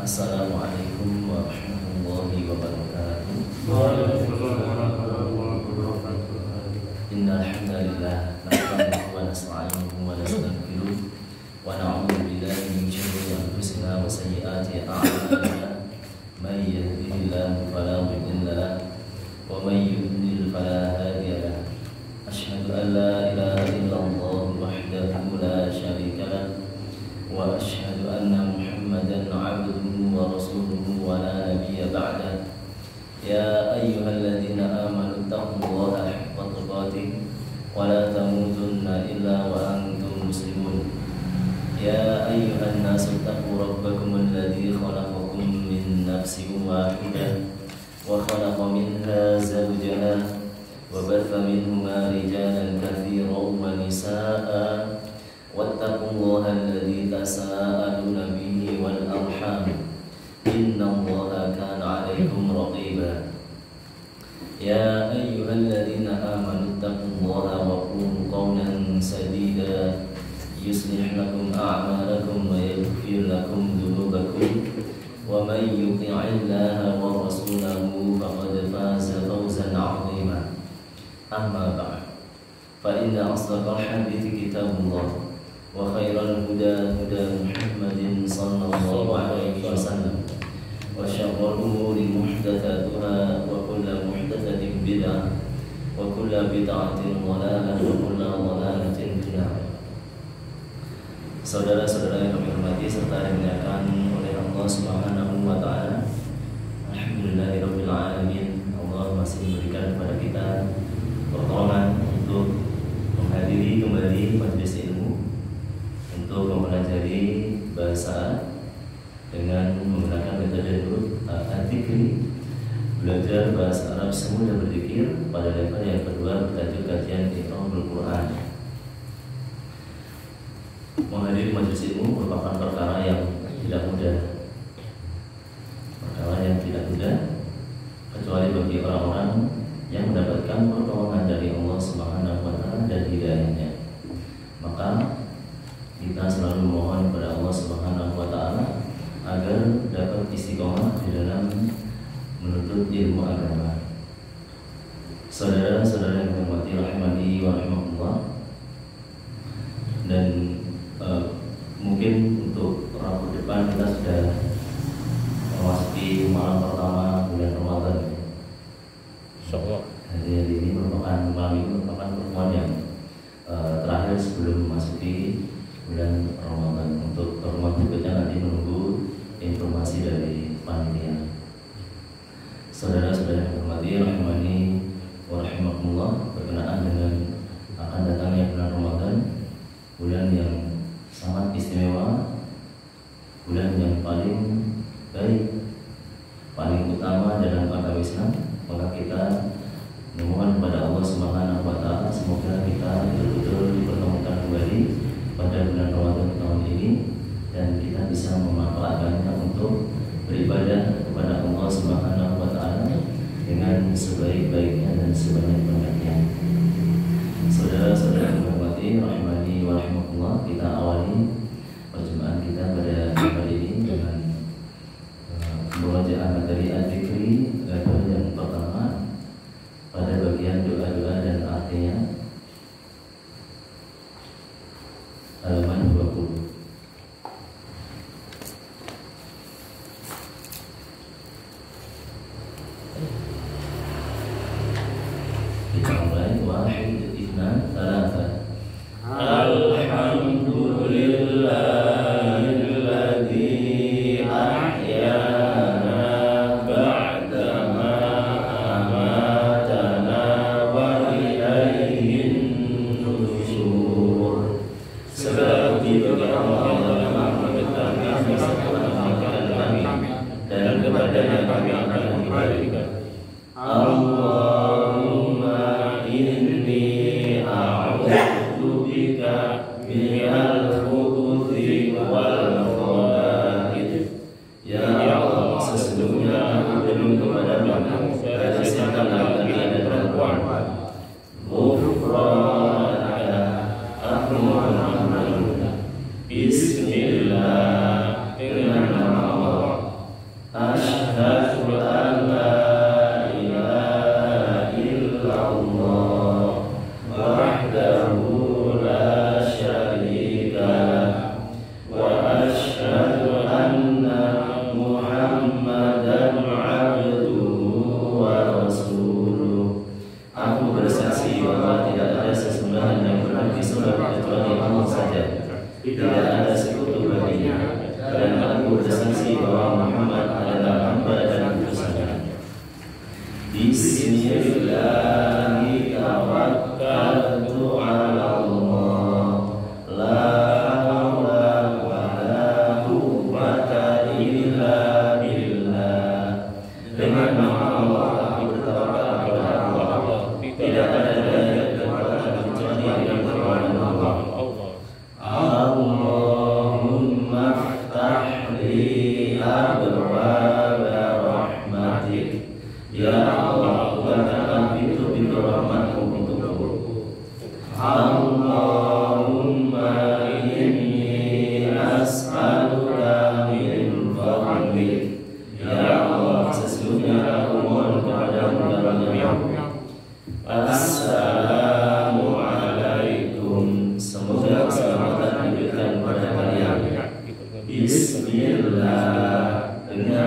Assalamualaikum warahmatullahi wabarakatuh. Innal hamdalillah nahmaduhu wa nasta'inuhu wa nastaghfiruh wa na'udzu billahi min shururi anfusina wa sayyiati a'malina. May yahdihillahu fala mudilla lahu wa may yudlil fala hadiya lahu. Asyhadu an la ilaha illallah wahdahu la syarika lahu wa asyhadu anna Muhammadan 'abduhu wa rasuluhu wa la nabiyya ba'dahu. Ya ayyuhalladzina amanu taqullaha haqqa tuqatih wa la tamutunna illa wa antum muslimun. Ya ayyuhan nasu taqu rabbakum alladzi khalaqakum min nafsin wahidah wa khalaqa minha zawjaha wa batha minhuma rijalan katsiran wa nisaa'a wattaqullaha alladzi tasaaluna bihi wal arham innallaha kana 'alaikum raqiba. Ya ayyuhalladzina amanu taqullaha wa qulu qawlan sadida yuslih lakum a'malakum wa yaghfir lakum dhunubakum wa may yuti'illaha wa rasulahu faqad faza fawzan 'azima. Amma ba'd, fa inna asdaqal hadithi kitabullah wa khairal huda huda Muhammadin sallallahu alaihi wasallam wa syarrul umuri muhdatsatuha wa kullu muhdatsatin bid'ah wa kullu bid'atin dhalalah wa kullu dhalalatin finnar. Saudara-saudara yang kami hormati serta dimuliakan oleh Allah Subhanahu wa taala, alhamdulillahirabbil alamin. Allah masih memberikan kepada kita pertolongan untuk menghadiri kembali majelis ilmu, untuk mempelajari bahasa dengan menggunakan metode Al-Dzikri, belajar bahasa Arab semudah berzikir pada level yang kedua bertajuk kajian Iqra'ul Quran. Menghadiri majelis ilmu merupakan perkara yang tidak mudah, kecuali bagi orang-orang yang mendapatkan pertolongan dari Allah Subhanahu wa taala dan hidayahnya. Maka kita selalu memohon kepada Allah Subhanahu wa taala agar dapat istiqomah di dalam menuntut ilmu agama. Saudara-saudara yang dirahmati rahimani wa rahimakumullah, dan mungkin untuk Rabu depan kita sudah memasuki malam pertama bulan Ramadan. Hari ini merupakan pertemuan yang terakhir sebelum memasuki bulan Ramadan. Untuk pertemuan berikutnya nanti menunggu informasi dari panitia. Saudara-saudara yang hormati rahimani wa rahimakumullah, berkenaan dengan akan datangnya bulan Ramadan, bulan yang sangat istimewa, bulan yang paling baik, paling utama dalam agama Islam. Maka kita memohon kepada Allah Subhanahu wa taala semoga kita betul-betul dipertemukan kembali pada bulan Ramadan tahun ini dan kita bisa memanfaatkannya untuk beribadah kepada Allah Subhanahu wa taala dengan sebaik-baiknya dan sebanyak-banyaknya. Saudara-saudara yang dirahmati rahimani wa rahimakumullah, kita awali perjumpaan kita pada hari ini dengan murojaah materi Al-Dzikri level yang pertama pada bagian doa-doa dan artinya, halaman 20. Kita mulai. Wahid, ithnan, thalatha. Alhamdulillahilladzi ahyana ba'dama amatana wa ilaihin nusyur. Segala puji bagi Allah yang Maha Mengetahui segala amalan kami dan kepadanya kami akan kembalikan. Allahumma inni a'udzu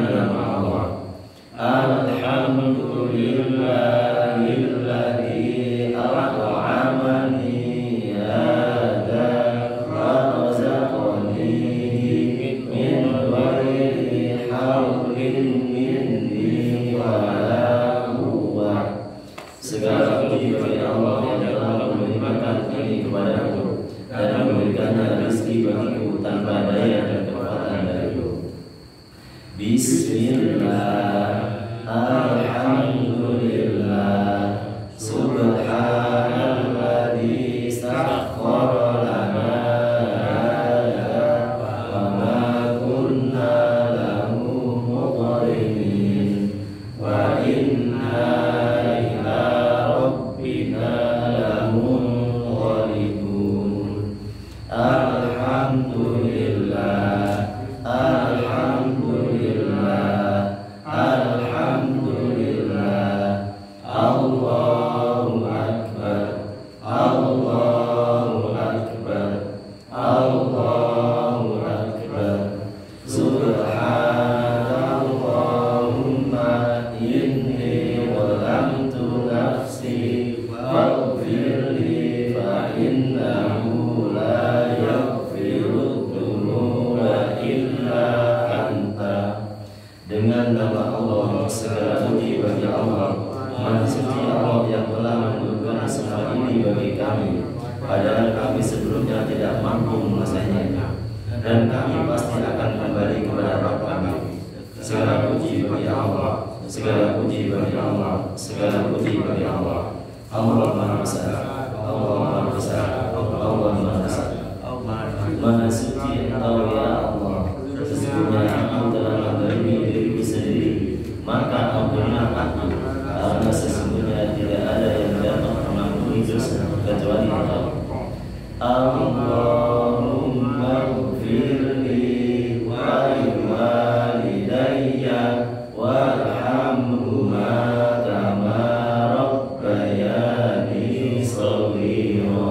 dengan nama Allah. Alhamdulillahilladzi at'amani hadza wa razaqani min ghairi haulin minni wala quwwah. Segala puji bagi Allah yang telah melimpahkan ini kepadaku dan memberikannya rezeki bagiku tanpa daya dan kekuatan dariku. Bismillah, alhamdulillah, subhanalladzi sakhkhara lana hadza wa ma kunna lahu muqrinin wa inna ila rabbina lamunqalibun. Alhamdulillah, alhamdulillah, alhamdulillah. Allahu akbar, Allahu akbar, Allahu akbar. Subhanallahumma inni zalamtu nafsi faghfirli fa innahu la yaghfiru dzunuba illa anta. Dengan nama Allah, segala puji bagi Allah. Maha suci Allah yang telah menurunkan semua ini bagi kami, padahal kami sebelumnya tidak mampu menguasainya, dan kami pasti akan kembali kepada Rabb kami. Segala puji bagi Allah, segala puji bagi Allah, segala puji bagi Allah. Allah Maha Besar, Allah Maha Besar, Allah Maha Besar. Maha suci Engkau ya Allah. Sesungguhnya aku telah menzalimi diriku sendiri, maka ampunilah aku, karena sesungguhnya tidak ada yang dapat mengampuni dosa kecuali Engkau. Allahumma ighfirli wa liwalidayya warhamhuma kama rabbayani shaghira.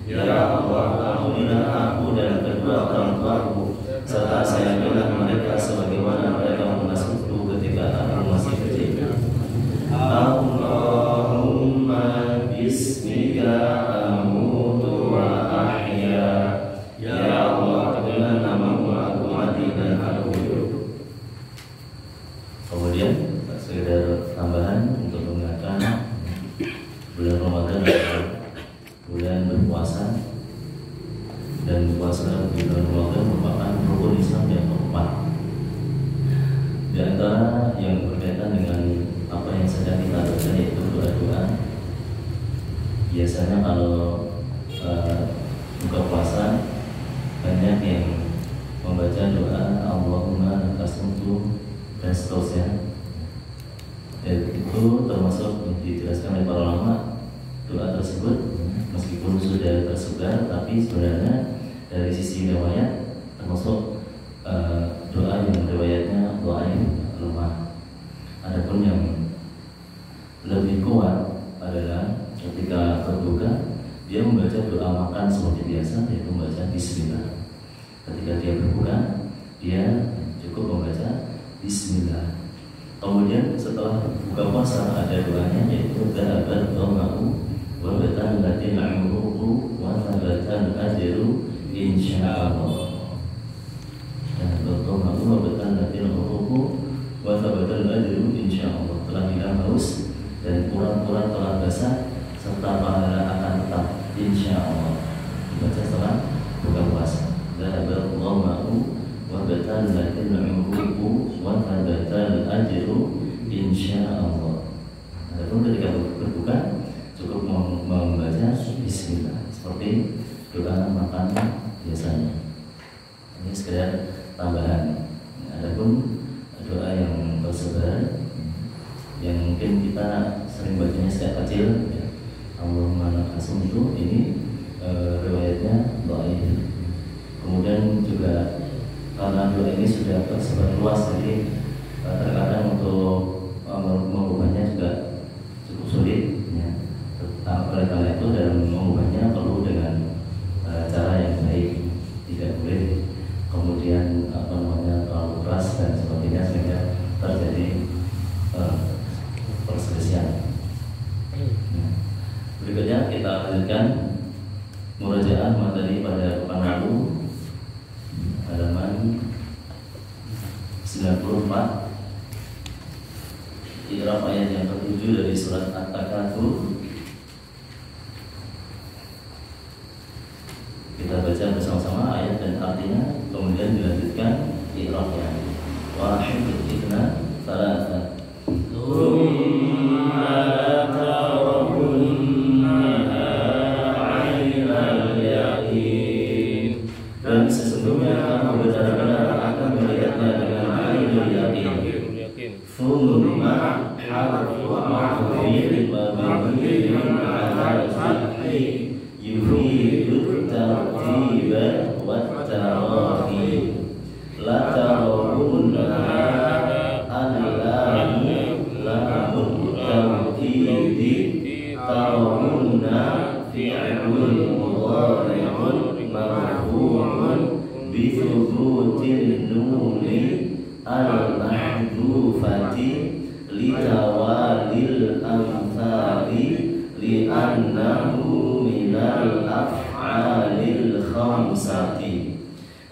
Ya Allah, ampunilah aku dan kedua orang tuaku, serta sayangilah mereka sebagaimana mereka mengasuhku ketika aku masih kecil. Allahumma bismika amutu wa ahya. Ya Allah, dengan namamu aku mati dan aku hidup. Kemudian sekedar tambahan untuk mengingatkan bulan Ramadan adalah bulan berpuasa, dan puasa di bulan Ramadan merupakan rukun Islam yang keempat. Di antara yang berkaitan dengan apa yang sedang kita lakukan yaitu doa-doa. Biasanya kalau buka puasa banyak yang membaca doa Allahumma lakasumtu dan seterusnya. Dan itu termasuk yang dijelaskan oleh para ulama. Doa tersebut meskipun sudah tersebar, tapi sebenarnya dari sisi riwayat termasuk doa yang riwayatnya doa yang lemah. Adapun yang lebih kuat adalah ketika berbuka dia membaca doa makan seperti biasa, yaitu membaca Bismillah. Ketika dia berbuka dia cukup membaca Bismillah. Kemudian setelah buka puasa ada doanya, yaitu dhahabat dhama'u wa batal umruhu wa thabatal ajru insyaallah. Dhahabat dhama'u wa batal umruhu wa thabatal ajru insyaallah. Telah hilang haus dan urat-urat telah basah, serta pahala akan tetap insyaallah. Dibaca setelah buka puasa. Dhahabat dhama'u wa batal umruhu wa thabatal ajru insyaallah. Adapun ketika berbuka cukup membaca Bismillah seperti doa makan biasanya. Ini sekedar tambahan. Adapun doa yang tersebar yang mungkin kita sering bacanya sejak kecil, ya, Allahumma lakasumtu, ini riwayatnya dhaif. Kemudian juga karena doa ini sudah tersebar luas, jadi terkadang untuk mengubahnya juga cukup sulit, ya. Oleh karena itu dalam mengubahnya perlu dengan cara yang baik, tidak boleh kemudian terlalu keras dan sebagainya, melanjutkan murajaah materi pada pekan lalu, halaman 94, Iqra ayat yang ke-7 dari surat At-Takatsur. Kita baca bersama-sama ayat dan artinya, kemudian dilanjutkan Iqra-nya. Wahid ibna thalatha dan sesungguhnya kamu benar-benar akan melihatnya dengan ainul yakin. Thumma harfu ma'rufin mabniyun 'ala al-fathi yufidu at-tartiba wat-tarahi. La tarawunna al-lamu lamun tawkidi tarawunna fi'lun mudhari'un marfu'un bi thubutin nuni al-mahdhufati li tawalil amthali li annahu minal af'alil khamsati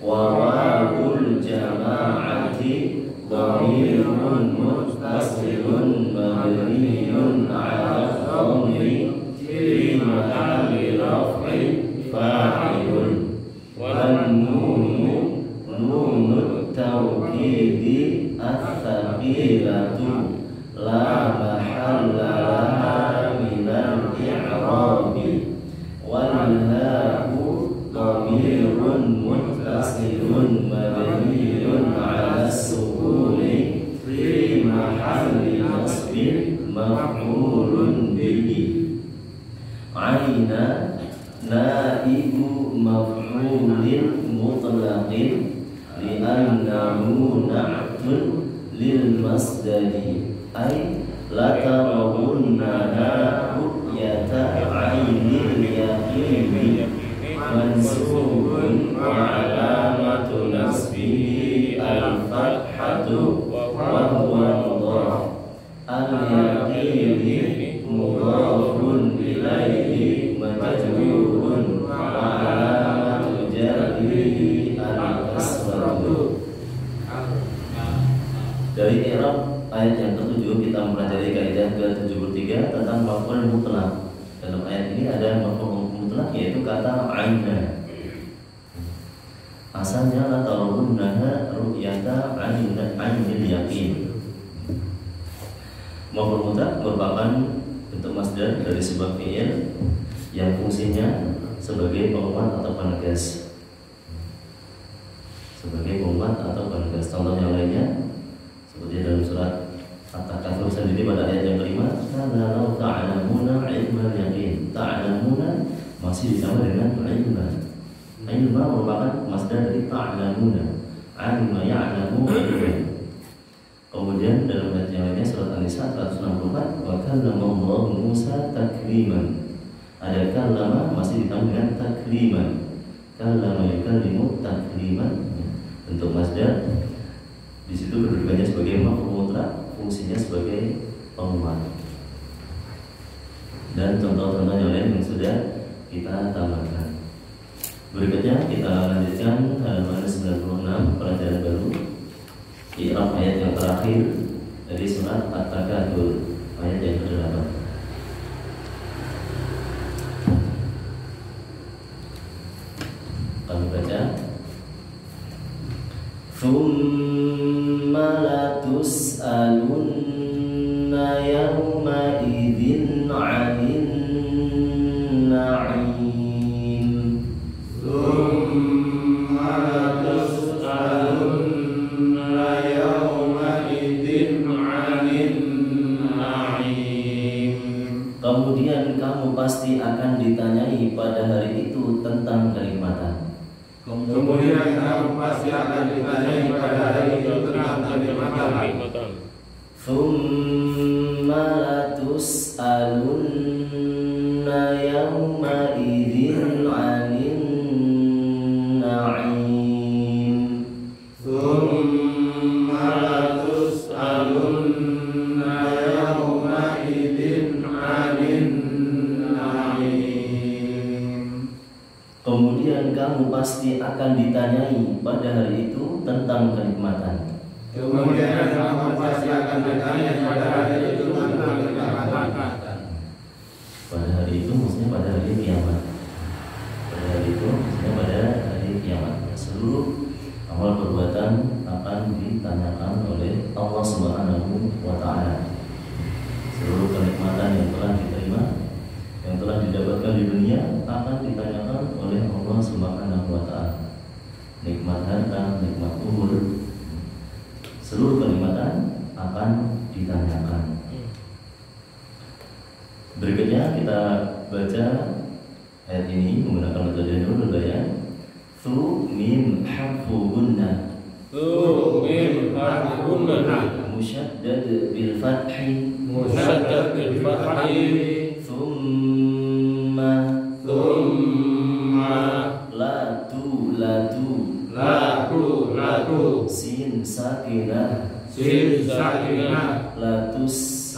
wa wawul jama'ati dhamirun muttasilun mabniyun 'ala dhammi fi mahalli raf'in fa'ilun wan nunut tawkidi ats-tsaqilatu la mahalla laha minal i'rabi wal ha'u dhamirun muttasilun mabniyun 'ala as-sukuni fi mahalli nasbin maf'ulun bihi. Aina naibu maf'ulin mutlaqin li'annahu na'tun lil masdari ay la tarawunna ru'yata 'ainil yaqini mansubun wa 'alamatu nasbihi al-fathatu wa huwa mudhaf al-yaqini mudhafun ilaihi majrurun wa 'alamatu jarrihi al-kasratu. Dari i'rab ayat yang ke-7 kita mempelajari kaidah ke-73 tentang maf'ul mutlaq. Dalam ayat ini ada maf'ul mutlaq yaitu kata aina. Asalnya la tarawunnaha ru'yata 'ainil yaqin. Maf'ul mutlaq merupakan bentuk masdar dari sebuah fi'il yang fungsinya sebagai penguat atau penegas. Sebagai penguat atau penegas. Contoh yang lainnya seperti dalam surat At-Takatsur sendiri pada ayat yang kelima, kalau ta'lamuna ilmal yaqin. Ta'lamuna masih disama dengan ilma. Ilma merupakan masdar dari ta'lamuna. Alima ya'lamu ilma. Kemudian dalam ayat yang lainnya surat An-Nisa 164, wa kallama Allahu Musa takliman. Ada kallama masih ditambah dengan takliman. Kallama yukallimu takliman. Bentuk masdar di situ kedudukannya sebagai maf'ul mutlaq, fungsinya sebagai penguat. Dan contoh-contoh yang lain yang sudah kita tambahkan. Berikutnya kita lanjutkan halaman 96 pelajaran baru. I'rab ayat yang terakhir dari surat At-Takatsur ayat yang ke-8. Kami baca. Tsumma latus'alunna yawma idzin 'anil na'im. Tsumma latus'alunna yawma idzin 'anil na'im. Kemudian kamu pasti akan ditanyai pada hari itu tentang kenikmatan. Kemudian kamu pasti akan ditanyai pada hari itu tentang kenikmatan. Tsumma latus'alunna yawma idzin 'anil na'im. Tsumma latus'alunna yawma idzin 'anil na'im. kamu pasti akan ditanyai pada hari itu tentang kenikmatan. Kemudian kamu pasti akan ditanya pada hari itu tentang kenikmatan. Pada hari itu maksudnya pada hari kiamat. Pada hari itu maksudnya pada hari kiamat. Seluruh amal perbuatan akan ditanyakan oleh Allah Subhanahu wa Ta'ala. Seluruh kenikmatan yang telah diterima, yang telah didapatkan di dunia akan ditanyakan oleh Allah Subhanahu wa Ta'ala. Nikmat harta, nikmat umur, seluruh kenikmatan akan ditanyakan. Berikutnya kita baca ayat ini menggunakan metode nurul bayan. Thu mim harfu gunna. Thu mim harfu gunna. Musyaddad bil fathi. Musyaddad bil fathi. Thumma. Latu. Sin sakinah. Latus.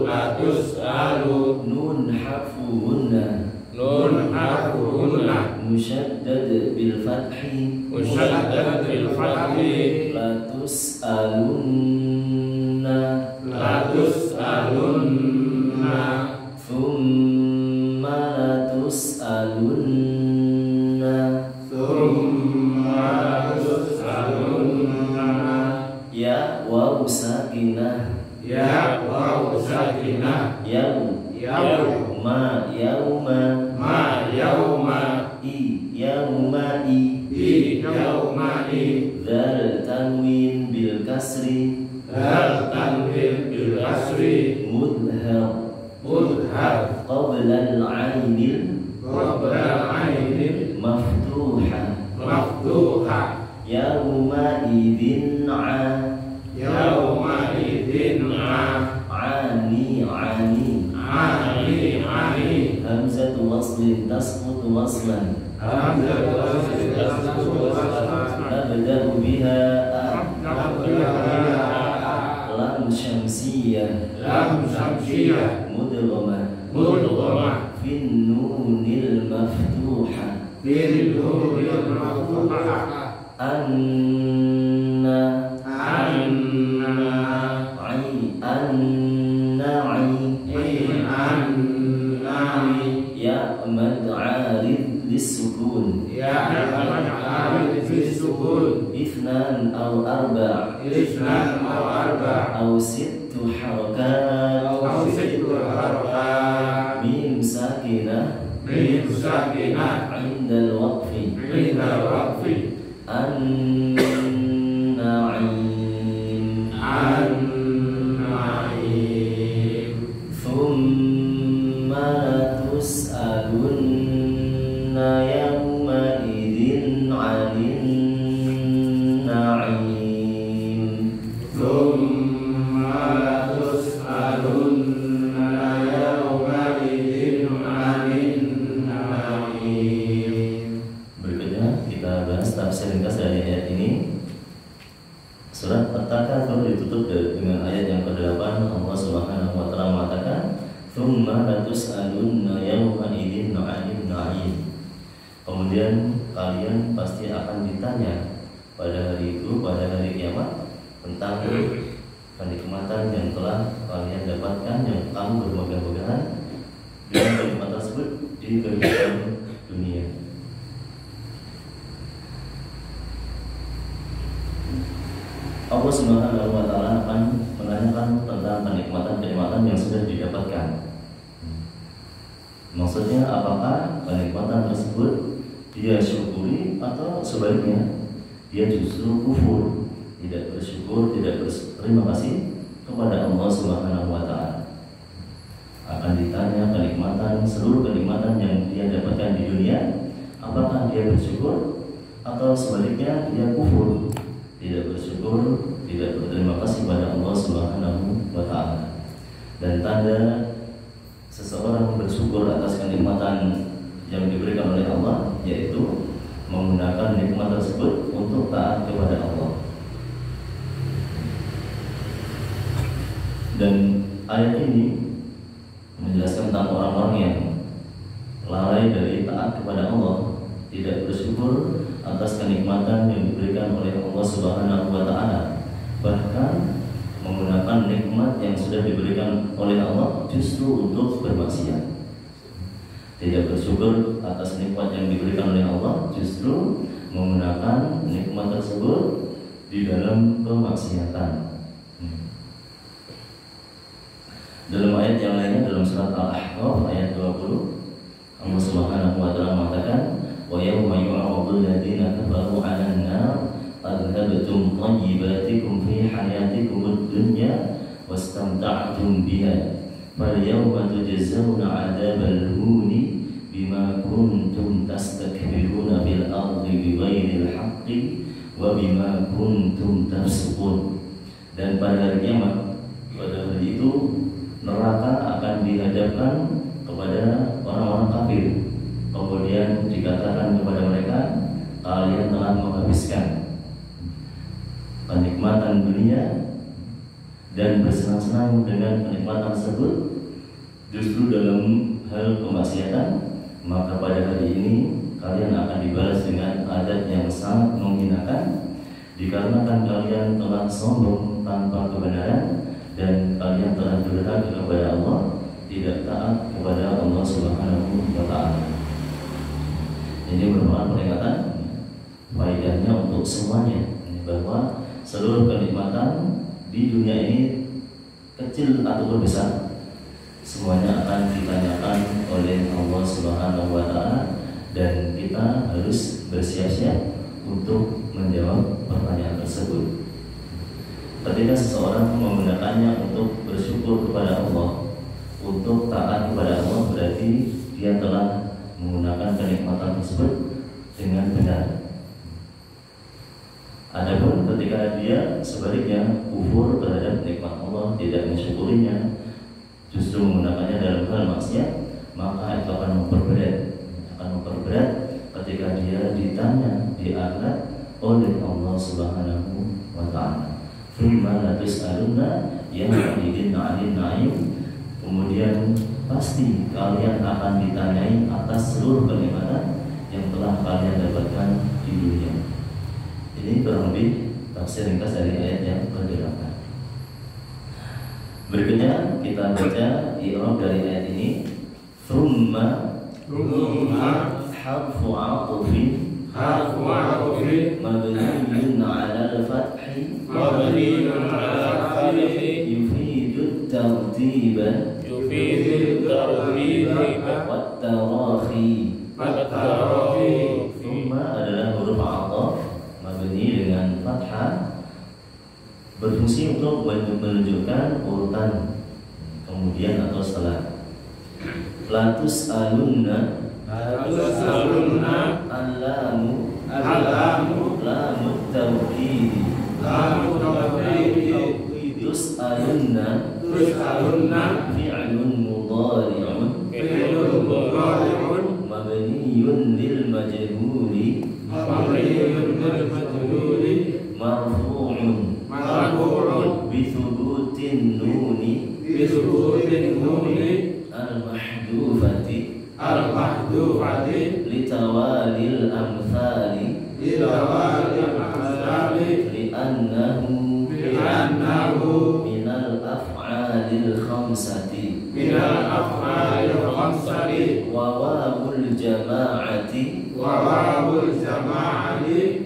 Latus alu. Nun harfu gunna. Musyaddad bil fathi. Latus alunna. Thumma latus alunna. Ya waw sakinah. Yauma. Dzal tanwin bil kasri. Mudhar. Qabla al-'ainil maftuha. Yauma idzin ani. Hamzatu waslin tasqutu waslan. Nabda'u biha lam syamsiyah mudghamah fin nunil maftuha. Ya mad 'arid lis-sukun. Ithnan aw arba' aw sittu harakat. Mim sakinah 'inda al-waqfi. An-na'im. Thumma latus'alunna yawma idzin 'anil na'im. Berikutnya kita bahas tafsir ringkas dari ayat ini. Surat At-Takatsur ditutup dengan ayat yang ke-8. Allah Subhanahu wa Ta'ala mengatakan, "Tsumma latus'alunna yawma idzin 'anil na'im." Kemudian kalian pasti akan ditanya pada hari itu, pada hari kiamat, tentang kenikmatan yang telah kalian dapatkan, yang kamu bermegah-megahan dengan kenikmatan tersebut di kehidupan dunia. Allah Subhanahu wa Ta'ala akan menanyakan tentang kenikmatan-kenikmatan yang sudah didapatkan. Maksudnya apakah kenikmatan tersebut dia syukuri atau sebaliknya dia justru kufur, tidak bersyukur, tidak berterima kasih kepada Allah Subhanahu wa Ta'ala. Akan ditanya kenikmatan, seluruh kenikmatan yang dia dapatkan di dunia, apakah dia bersyukur atau sebaliknya dia kufur, tidak bersyukur, tidak berterima kasih pada Allah Subhanahu wa Ta'ala. Dan tanda seseorang bersyukur atas kenikmatan yang diberikan oleh Allah, yaitu menggunakan nikmat tersebut untuk taat kepada Allah. Dan Ayat ini menjelaskan tentang orang-orang yang lalai dari taat kepada Allah, tidak bersyukur atas kenikmatan yang diberikan oleh Allah Subhanahu wa taala, bahkan menggunakan nikmat yang sudah diberikan oleh Allah justru untuk bermaksiat. Tidak bersyukur atas nikmat yang diberikan oleh Allah, justru menggunakan nikmat tersebut di dalam kemaksiatan. Dalam ayat yang lainnya, dalam surat Al-Ahqaf ayat 20, Allah Subhanahu wa taala mengatakan, "Wa yawma yu'radul ladzina kafaru 'alan nar adhabtum thayyibatikum fi hayatikum ad-dunya wastamta'tum biha fal yawma tujzauna 'adzabal huni bima kuntum tastakbiruna fil ardi bighairil haqqi wa bima kuntum tafsukun." Dan pada hari kiamat, pada hari itu neraka akan dihadapkan kepada orang-orang kafir. Kemudian dikatakan kepada mereka, kalian telah menghabiskan kenikmatan dunia dan bersenang-senang dengan kenikmatan tersebut justru dalam hal kemaksiatan, maka pada hari ini kalian akan dibalas dengan adab yang sangat menghinakan, dikarenakan kalian telah sombong tanpa kebenaran dan kalian telah durhaka kepada Allah, tidak taat kepada Allah Subhanahu wa taala. Ini merupakan peringatan faedahnya untuk semuanya, bahwa seluruh kenikmatan di dunia ini, kecil ataupun besar, semuanya akan ditanyakan oleh Allah Subhanahu wa taala, dan kita harus bersiap-siap untuk menjawab pertanyaan tersebut. Ketika seseorang menggunakannya untuk bersyukur kepada Allah, untuk taat kepada Allah, berarti dia telah menggunakan kenikmatan tersebut dengan benar. Adapun ketika dia sebaliknya kufur terhadap nikmat Allah, tidak mensyukurinya, justru menggunakannya dalam hal maksiat, maka itu akan memperberat ketika dia ditanya di akhirat oleh Allah Subhanahu wa taala. Thumma la tus'alunna yawma'idin 'anil na'im. Kemudian pasti kalian akan ditanyai atas seluruh kenikmatan yang telah kalian dapatkan di dunia. Ini kurang lebih tafsir ringkas dari ayat yang ke-8. Berikutnya kita baca i'rab dari ayat ini. Thumma harfu 'athfin mabniyyun 'ala al-fathi yufidu at-tartiba wat-tarahi. Thumma adalah huruf 'athaf mabni dengan fathah, berfungsi untuk menunjukkan urutan kemudian atau setelah. Latus alunna alamu lamut tawkidi tus alunna fi'lun mudhari'un mabniyun lil majhuli marfu'un bi thubutin nuni al-mahdufati litawalil amthali li'annahu minal af'alil khamsati wa wawul jama'ati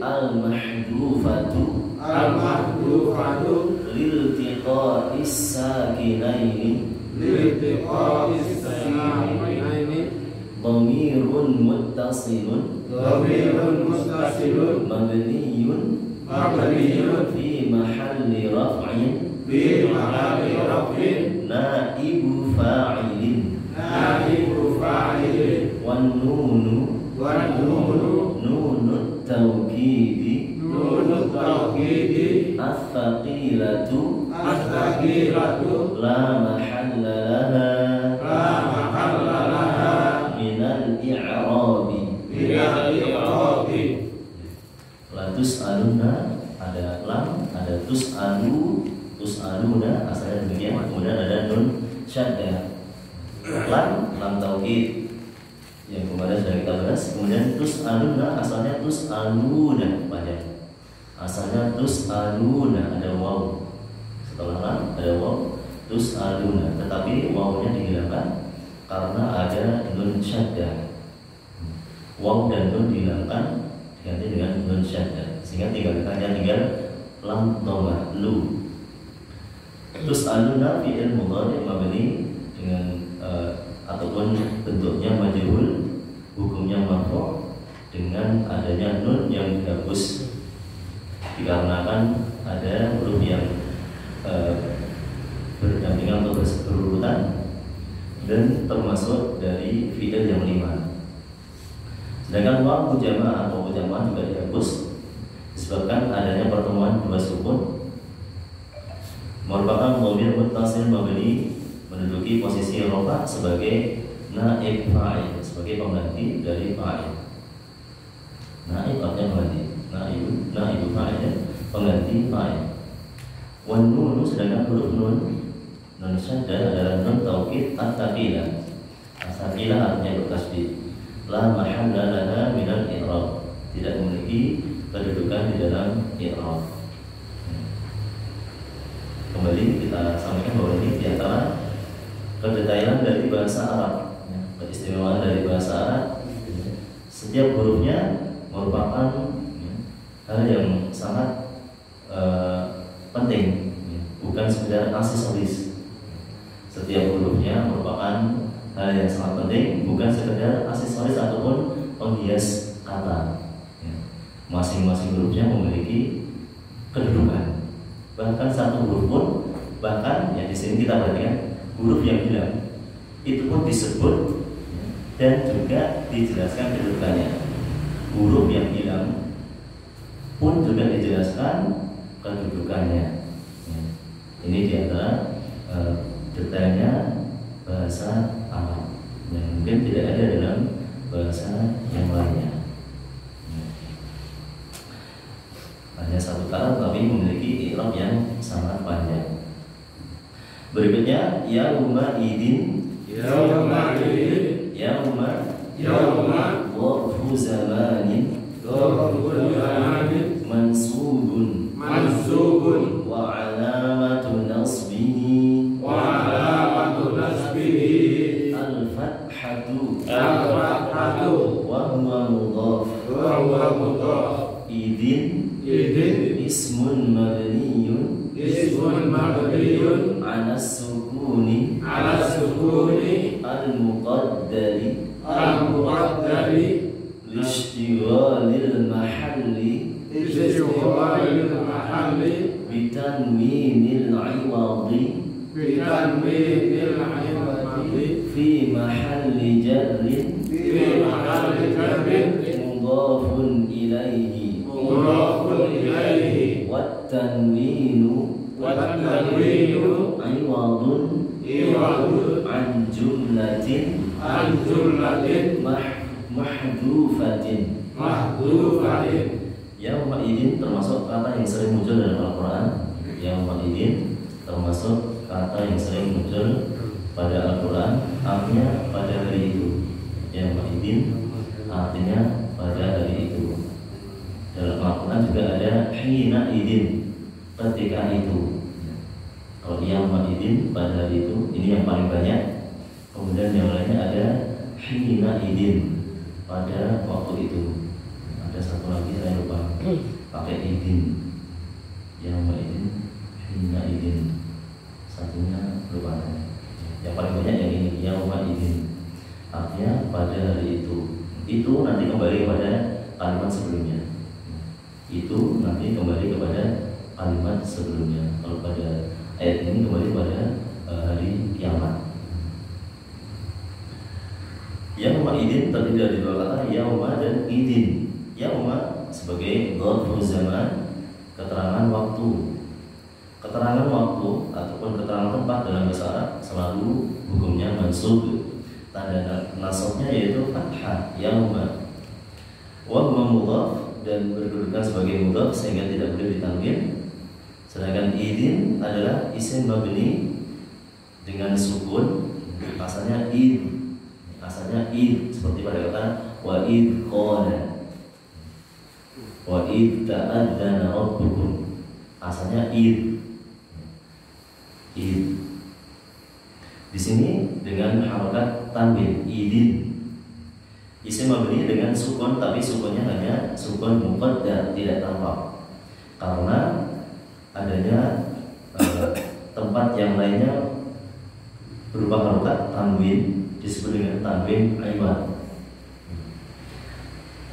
al-mahdufatu liltiqa'is sakinaini dhamirun muttasilun mabniyun fi mahalli raf'in naibu fa'ilin wan nunu nunut tawkidi as-saqilatu la mahalla laha minal i'rabi. La tus'aluna ada lam, ada tus'alu, tus'aluna asalnya demikian. Kemudian ada nun syaddah, lam taukid yang kemarin sudah kita bahas. Kemudian tus'aluna asalnya tus'aluna panjang, asalnya tus'aluna ada waw, setelah lam ada waw tus'aluna, tetapi wawnya dihilangkan karena ada nun syaddah. Waw dan nun dihilangkan diganti dengan nun syaddah, sehingga hanya tinggal lam dhammah lu. Tus'aluna fi'il mudhari' mabni dengan ataupun bentuknya majhul, hukumnya marfu' dengan adanya nun yang dihapus dikarenakan ada huruf yang berdampingan atau berurutan dan termasuk dari fi'il yang 5. Sedangkan waw jamaah atau jamaah juga dihapus disebabkan adanya pertemuan dua sukun, merupakan dhamir muttasil mabni menduduki posisi rafa sebagai naib fa'il, sebagai pengganti dari fa'il. Naib artinya pengganti, naib fa'il pengganti fa'il. Wan nun, sedangkan huruf nun syaddah adalah nun taukid at-taqilah. At-taqilah artinya bertasydid. La mahalla laha minal i'rab, tidak memiliki kedudukan di dalam i'rab. Kembali kita sampaikan bahwa ini diantara kedetailan dari bahasa Arab, keistimewaan dari bahasa Arab. Setiap hurufnya merupakan hal yang sangat penting, bukan sekedar aksesoris. Setiap hurufnya merupakan hal yang sangat penting, bukan sekedar aksesoris ataupun penghias kata. Masing-masing hurufnya memiliki kedudukan. Bahkan satu huruf pun, bahkan di sini kita perhatikan huruf yang hilang itu pun disebut dan juga dijelaskan kedudukannya. Huruf yang hilang pun juga dijelaskan kedudukannya. Ini diantara detailnya bahasa Arab yang mungkin tidak ada dalam bahasa yang lainnya. Hanya satu kata tapi memiliki i'rab yang sangat panjang. Berikutnya yauma idin, yauma idin, yauma dharfu zamanin, mansubun wa alamatu nasbihi al-fathatu wa huwa mudhaf. Idin ismun mabniyun ala sukuni al-muqaddari lishtighalil mahalli bitanwinil iwadi fi mahalli jarrin mudhafun ilaihi wat-tanwinu iwadun an jumlatin mahdufatin. Yauma idin termasuk kata yang sering muncul dalam Al-Quran. Yauma idin termasuk kata yang sering muncul pada Al-Quran, artinya pada hari itu. Yauma idin artinya pada hari itu. Dalam Al-Quran juga ada hina idin, ketika itu. Kalau yauma idin pada hari itu, ini yang paling banyak. Kemudian yang lainnya ada hina idin, pada waktu itu. Ada satu lagi saya lupa pakai idin. Yauma idin, hina idin, satunya lupa. Yang paling banyak yang ini yauma idin, artinya pada hari itu. Itu nanti kembali kepada kalimat sebelumnya. Itu nanti kembali kepada kalimat sebelumnya. Kalau pada ayat ini kembali pada hari kiamat. Yauma idin terdiri dari dua kata, yauma dan idin. Yauma sebagai dzarfu zaman, keterangan waktu. Keterangan waktu ataupun keterangan tempat dalam bahasa Arab selalu hukumnya mansub. Tanda nasabnya yaitu fathah, yauma. Wa huwa mudhaf, dan berkedudukan sebagai mudhaf sehingga tidak boleh ditanwin. Sedangkan idin adalah isim mabni dengan sukun, asalnya id seperti pada kata wa id qala wa id ta'adzana rabbukum, asalnya id. Di sini dengan harokat tanwin idin, isim mabni dengan sukun, tapi sukunnya hanya sukun muqaddar, tidak tampak karena adanya tempat yang lainnya berupa harokat tanwin disebut dengan tanwin iwad,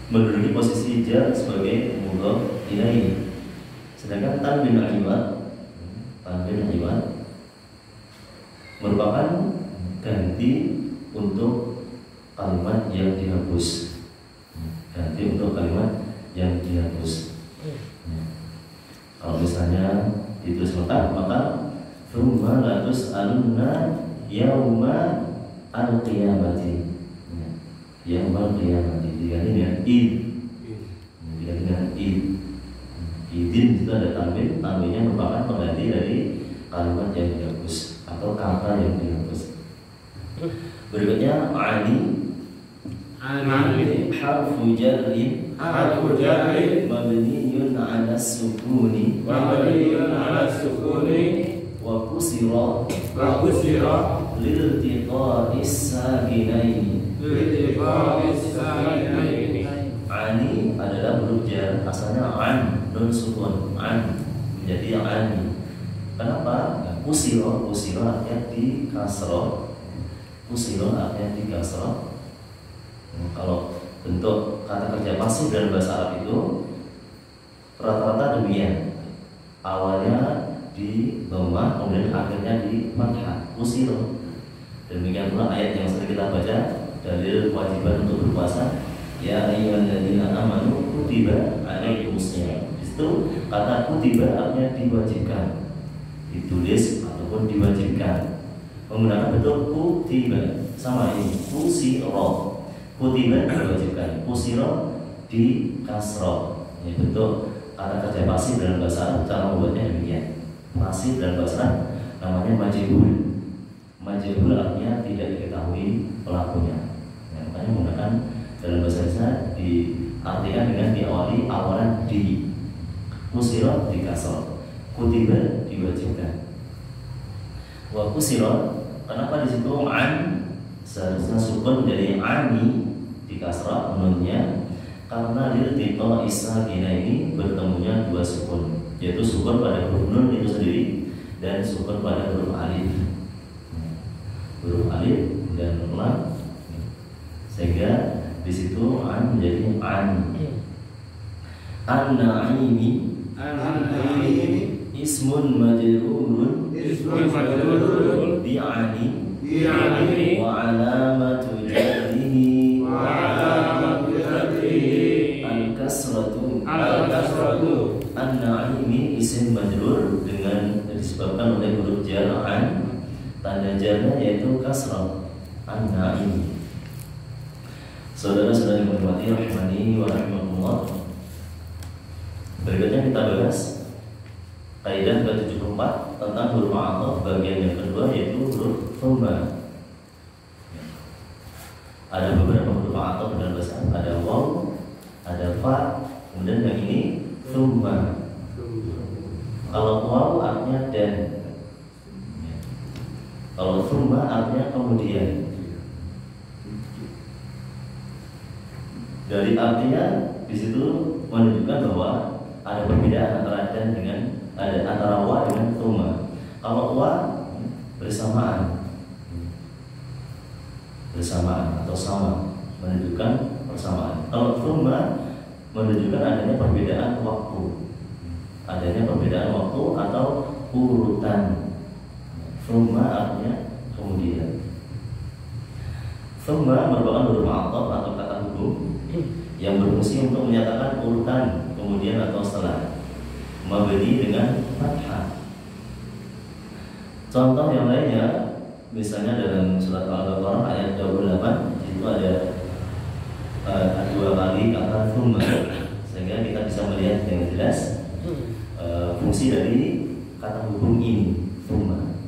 menduduki posisi jar sebagai mudhof ilaih. Sedangkan tanwin iwad merupakan ganti untuk kalimat yang dihapus. Kalau misalnya ditulis lengkap maka tsumma la tus'alunna yauma al-qiyamati. Yauma al-qiyamati diganti dengan id. Idin itu ada tanwinnya merupakan pengganti dari kalimat yang dihapus atau kata yang dihapus. Berikutnya ani harfu jarrin mabniyun 'ala sukuni wa kusira liltiqa'is sakinaini. Ani adalah huruf jar, asalnya an, nun sukun, an menjadi ani. Kenapa? Kusiro artinya di kasroh. Kalau bentuk kata kerja pasif dalam bahasa Arab itu rata-rata demikian. Awalnya di dhammah, kemudian akhirnya di fathah. Kusiro. Demikian pula ayat yang sering kita baca, dalil kewajiban untuk berpuasa. Ya ayyuhalladzina amanu kutiba alaikumusiyam. Di situ kata kutiba artinya diwajibkan, ditulis ataupun diwajibkan, menggunakan bentuk kutiba. Sama ini kusiro, kutiba diwajibkan, kusiro di kasroh. Ini bentuk kata kerja pasif dalam bahasa Arab. Cara membuatnya demikian. Pasif dalam bahasa Arab namanya majhul. Majhul artinya tidak diketahui pelakunya. Makanya menggunakan dalam bahasa Indonesia diartikan dengan diawali awalan di. Kusiro di kasroh, kutiba diwajibkan. Wa kusiro, kenapa di situ an seharusnya sukun menjadi ani di kasrah nunnya? Karena liltiqa'is sakinaini bertemunya dua sukun, yaitu sukun pada huruf nun itu sendiri dan sukun pada huruf alif dan lam, sehingga di situ an menjadi an. An-na'imi ismun majrurun bi'ani wa alamatu jarrihi al-kasratu. An-na'imi isim majrur dengan disebabkan oleh huruf jar an, tanda jarnya yaitu kasrah. An-na'imi. Saudara-saudari menghormati rahimani wa rahimakumullah. Berikutnya kita bahas kaidah ke-74 tentang huruf ataf bagian yang kedua, yaitu huruf tsumma. Ada beberapa huruf ataf dalam bahasa, ada waw, ada fa, kemudian yang ini tsumma. Kalau waw artinya dan, kalau tsumma artinya kemudian. Dari artinya di situ menunjukkan bahwa ada perbedaan antara dan dengan antara wa dengan tsumma. Kalau wa bersamaan atau sama, menunjukkan persamaan. Kalau tsumma menunjukkan adanya perbedaan waktu, atau urutan. Tsumma artinya kemudian. Tsumma merupakan huruf ataf atau kata hubung yang berfungsi untuk menyatakan urutan kemudian atau setelah, mabni dengan fathah. Contoh yang lainnya, misalnya dalam surat Al-Baqarah ayat 28, itu ada dua kali kata tsumma, sehingga kita bisa melihat dengan jelas fungsi dari kata hubung ini, thumma.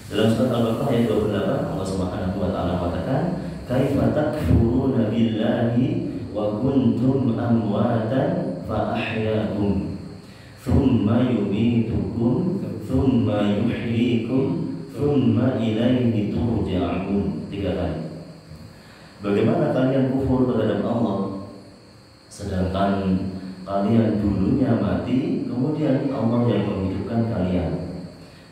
Dalam surat Al-Baqarah ayat 28 Allah Subhanahu wa taala mengatakan, "Kaifa takfuruna billahi wa kuntum amwatan fa ahyaakum, thumma yumitukum, thumma yuhyikum, thumma ilaihi turja'un." 3 kali. Bagaimana kalian kufur terhadap Allah sedangkan kalian dulunya mati, kemudian Allah yang menghidupkan kalian.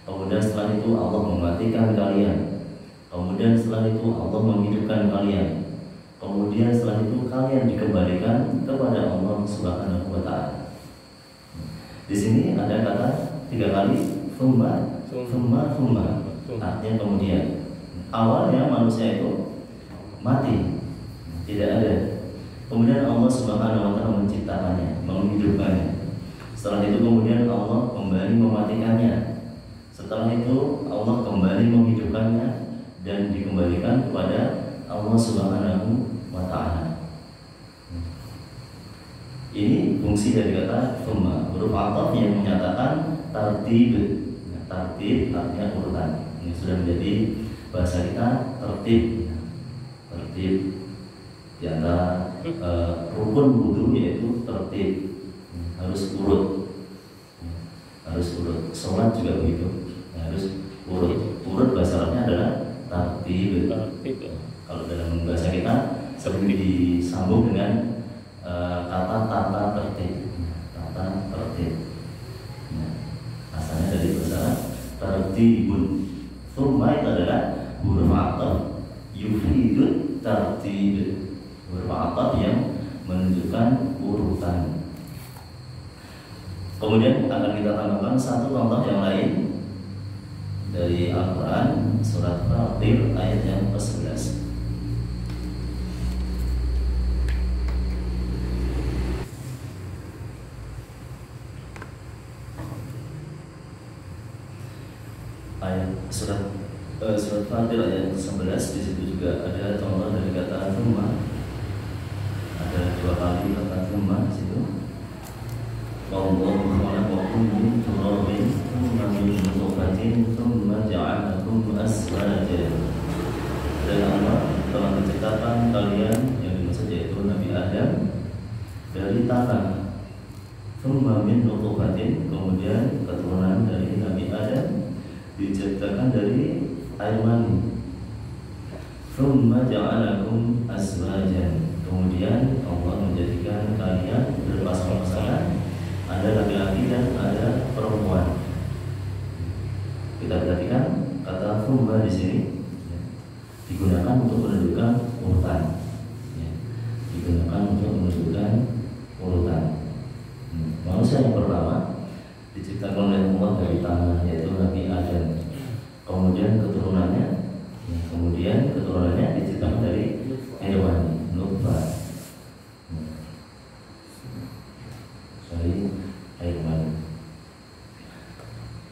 Kemudian setelah itu Allah mematikan kalian. Kemudian setelah itu Allah menghidupkan kalian. Kemudian setelah itu kalian dikembalikan kepada Allah Subhanahu wa taala. Di sini ada kata 3 kali, thumma, thumma, thumma. Artinya kemudian. Awalnya manusia itu mati, tidak ada. Kemudian Allah Subhanahu wa taala menciptakannya, menghidupkannya. Setelah itu kemudian Allah kembali mematikannya. Setelah itu Allah kembali menghidupkannya dan dikembalikan kepada Allah Subhanahu wa taala. Ini fungsi dari kata thumma, huruf ataf yang menyatakan tartib. Tartib artinya urutan. Ini sudah menjadi bahasa kita, tertib. Tertib di antara rukun wudu yaitu tertib, harus urut, harus urut. Sholat juga begitu, harus urut. Urut bahasa Arabnya adalah tartib. Kalau dalam bahasa kita sering disambung dengan kata tata tertib. Tata tertib. Asalnya dari bahasa tertibun. Thumma itu adalah huruf ataf yufidun tartib. Huruf ataf yang menunjukkan urutan. Kemudian akan kita tambahkan satu contoh yang lain dari Al-Quran, surat Fatir ayat yang ke-11. Ayat surat Fatir ayat ke-11, di situ juga ada contoh dari kata thumma. Ada 2 kali kata thumma di situ. Wallahu khalaqakum min turabin thumma min nutfatin thumma ja'alakum azwajan. Dan Allah telah menciptakan kalian, yang dimaksud yaitu Nabi Adam, dari tanah. Thumma min nutfatin, kemudian keturunan dari Nabi Adam diciptakan dari air mani. Thumma ja'alakum azwajan, kemudian Allah menjadikan kalian berpasang-pasangan, ada laki-laki dan ada perempuan. Kita perhatikan kata thumma di sini digunakan untuk menunjukkan urutan. Digunakan untuk menunjukkan urutan. Manusia yang pertama diciptakan oleh Allah dari tanah, yaitu Nabi Adam. Kemudian keturunannya diciptakan dari hewan, nutfah, dari air mani.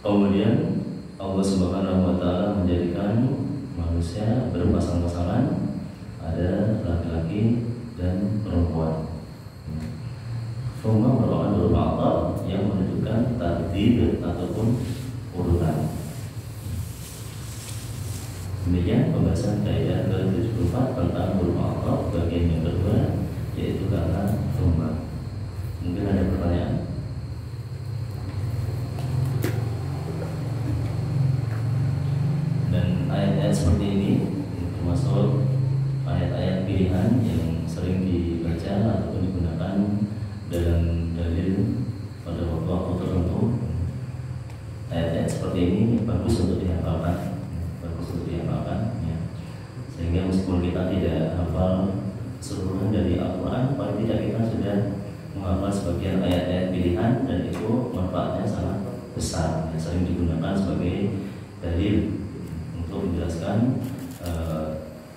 Kemudian Allah Subhanahu wa taala menjadikan manusia berpasang-pasangan, ada laki-laki dan perempuan. Thumma merupakan huruf ataf yang menunjukkan tartib ataupun urutan. Demikian pembahasan kaidah ke-74 tentang huruf ataf bagian yang kedua, yaitu kata thumma. Mungkin ada pertanyaan? Dan ayat-ayat seperti ini termasuk ayat-ayat pilihan yang sering dibaca ataupun digunakan dalam dalil pada waktu-waktu tertentu. Ayat-ayat seperti ini bagus untuk dihafalkan, ya. Sehingga meskipun kita tidak hafal keseluruhan dari Al-Quran, paling tidak kita sudah menghafal sebagian ayat-ayat pilihan, dan itu manfaatnya sangat besar, yang sering digunakan sebagai dalil untuk menjelaskan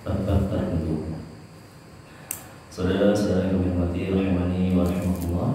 bab-bab tertentu. Saudara-saudara yang kami hormati, rahimani wa rahimakumullah,